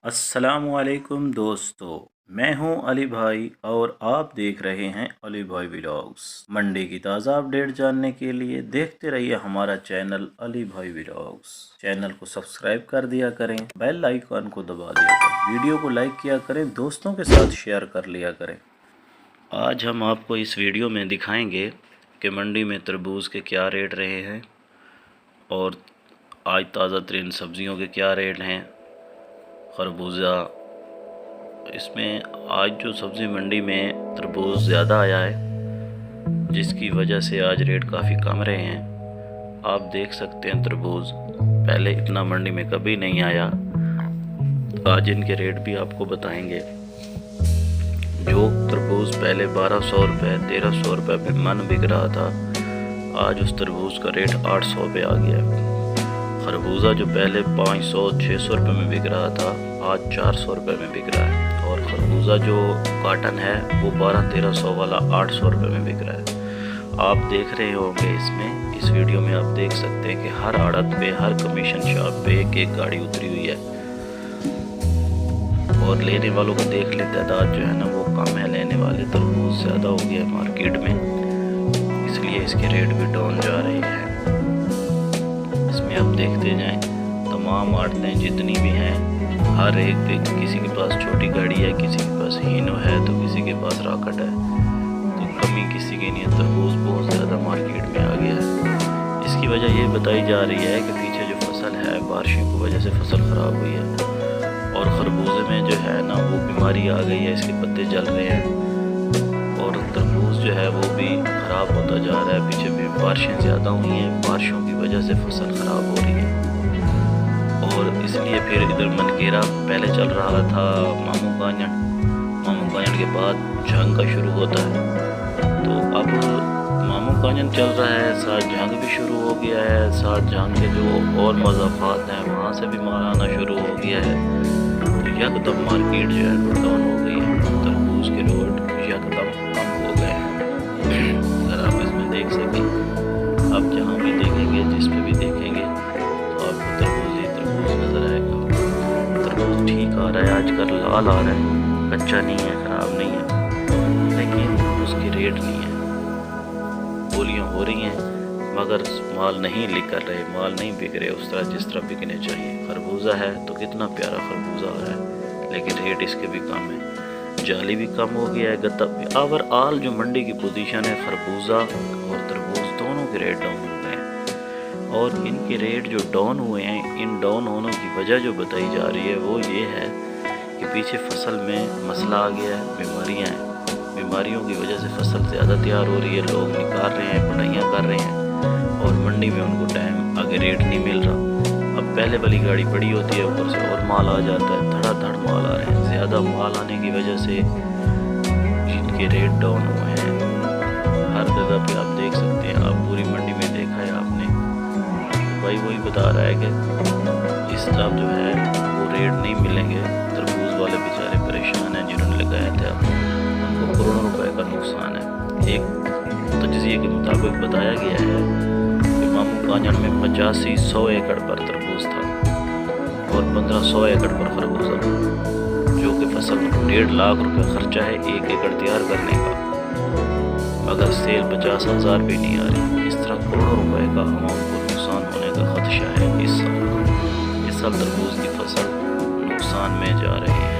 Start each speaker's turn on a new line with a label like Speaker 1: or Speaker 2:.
Speaker 1: السلام علیکم دوستو، میں ہوں علی بھائی اور آپ دیکھ رہے ہیں علی بھائی ولاگز۔ منڈی کی تازہ اپڈیٹ جاننے کے لیے دیکھتے رہیے ہمارا چینل علی بھائی ولاگز۔ چینل کو سبسکرائب کر دیا کریں، بیل آئیکن کو دبا دیا کریں، ویڈیو کو لائک کیا کریں، دوستوں کے ساتھ شیئر کر لیا کریں۔ آج ہم آپ کو اس ویڈیو میں دکھائیں گے کہ منڈی میں تربوز کے کیا ریٹ رہے ہیں اور آج تازہ ترین سبزیوں کے کیا ریٹ ہیں۔ خربوزہ، اس میں آج جو سبزی منڈی میں تربوز زیادہ آیا ہے، جس کی وجہ سے آج ریٹ کافی کم رہے ہیں۔ آپ دیکھ سکتے ہیں تربوز پہلے اتنا منڈی میں کبھی نہیں آیا۔ آج ان کے ریٹ بھی آپ کو بتائیں گے۔ جو تربوز پہلے 1200 روپے 1300 روپے پہ من بک رہا تھا، آج اس تربوز کا ریٹ 800 پہ آ گیا ہے۔ خربوزہ جو پہلے 500-600 روپے میں بک رہا تھا، آج 400 روپے میں بک رہا ہے۔ اور خربوزہ جو کاٹن ہے وہ 1200-1300 والا 800 روپے میں بک رہا ہے۔ آپ دیکھ رہے ہوں گے اس ویڈیو میں آپ دیکھ سکتے ہیں کہ ہر آڑت پہ، ہر کمیشن شاپ پہ ایک گاڑی اتری ہوئی ہے، اور لینے والوں کو دیکھ لیں تعداد جو ہے نا وہ کم ہے، لینے والے تربوز زیادہ ہو گیا ہے مارکیٹ میں، اس لیے اس کے ریٹ بھی ڈاؤن جا رہے ہیں۔ اس میں آپ دیکھتے جائیں، تمام آڑتیں جتنی بھی ہیں، ہر ایک پہ کسی کے پاس چھوٹی گاڑی ہے، کسی کے پاس ہینو ہے تو کسی کے پاس راکٹ ہے، تو کمی کسی کی نہیں ہے۔ تربوز بہت زیادہ مارکیٹ میں آ گیا ہے۔ اس کی وجہ یہ بتائی جا رہی ہے کہ پیچھے جو فصل ہے، بارشوں کی وجہ سے فصل خراب ہوئی ہے، اور خربوزے میں جو ہے نا وہ بیماری آ گئی ہے، اس کے پتے جل رہے ہیں، اور تربوز جو ہے وہ بھی خراب ہوتا جا رہا ہے۔ پیچھے بھی بارشیں زیادہ ہوئی ہیں، بارشوں کی وجہ سے فصل خراب ہو رہی ہے، اور اس لیے پھر ادھر منکیرا پہلے چل رہا تھا، ماموں کانجن کے بعد جھنگ کا شروع ہوتا ہے، تو اب ماموں کانجن چل رہا ہے، ساتھ جھنگ بھی شروع ہو گیا ہے، ساتھ جھنگ کے جو اور مضافات ہیں وہاں سے بھی مال آنا شروع ہو گیا ہے، تو یکدم مارکیٹ جو ہے وہ ڈاؤن ہو گئی ہے۔ تربوز کے ریٹ یکدم کم ہو گئے ہیں۔ اگر آپ اس میں دیکھ سکیں، آپ جہاں بھی دیکھیں گے، جس پہ بھی دیکھیں گے، تو آپ کو تربوز نظر آئے گا۔ تربوز ٹھیک آ رہا ہے، آج کل لال آ رہا ہے، کچا نہیں ہے، خراب نہیں ہے، لیکن اس کی ریٹ نہیں ہے۔ بولیاں ہو رہی ہیں مگر مال نہیں کر رہے، مال نہیں بک رہے اس طرح جس طرح بکنے چاہیے۔ خربوزہ ہے تو کتنا پیارا خربوزہ آ رہا ہے، لیکن ریٹ اس کے بھی کم ہے، جالی بھی کم ہو گیا ہے، گتا بھی۔ اوور آل جو منڈی کی پوزیشن ہے، خربوزہ اور تربوز دونوں کے ریٹ ڈاؤن ہو گئے ہیں، اور ان کے ریٹ جو ڈاؤن ہوئے ہیں، ان ڈاؤن ہونے کی وجہ جو بتائی جا رہی ہے وہ یہ ہے کہ پیچھے فصل میں مسئلہ آ گیا ہے، بیماریاں ہیں، بیماریوں کی وجہ سے فصل زیادہ تیار ہو رہی ہے، لوگ نکال رہے ہیں، پڑھائیاں کر رہے ہیں، اور منڈی میں ان کو ٹائم آگے ریٹ نہیں مل رہا۔ اب پہلے والی گاڑی پڑی ہوتی ہے، اوپر سے اور مال آ جاتا ہے، دھڑا دھڑ مال آ رہے ہیں، زیادہ مال آنے کی وجہ سے جن کے ریٹ ڈاؤن ہوئے ہیں۔ ہر جگہ پہ آپ دیکھ سکتے ہیں، آپ پوری منڈی میں دیکھا ہے آپ نے، بھائی وہی بتا رہا ہے کہ اس طرح جو ہے وہ ریٹ نہیں ملیں گے۔ تربوز والے بیچارے پریشان ہیں، جنہوں نے لگایا تھا ان کو کروڑوں روپے کا نقصان ہے۔ ایک تجزیے کے مطابق بتایا گیا ہے کہ ماموں کانجن میں 85-100 ایکڑ پر تربوز تھا اور 1500 ایکڑ پر خربوزہ، جو کہ فصل 1.5 لاکھ روپے خرچہ ہے 1 ایکڑ تیار کرنے کا، مگر سیل 50,000 بھی نہیں آ رہی۔ اس طرح کروڑوں روپے کا اماؤنٹ کو نقصان ہونے کا خدشہ ہے اس سال۔ اس سال تربوز کی فصل نقصان میں جا رہی ہے۔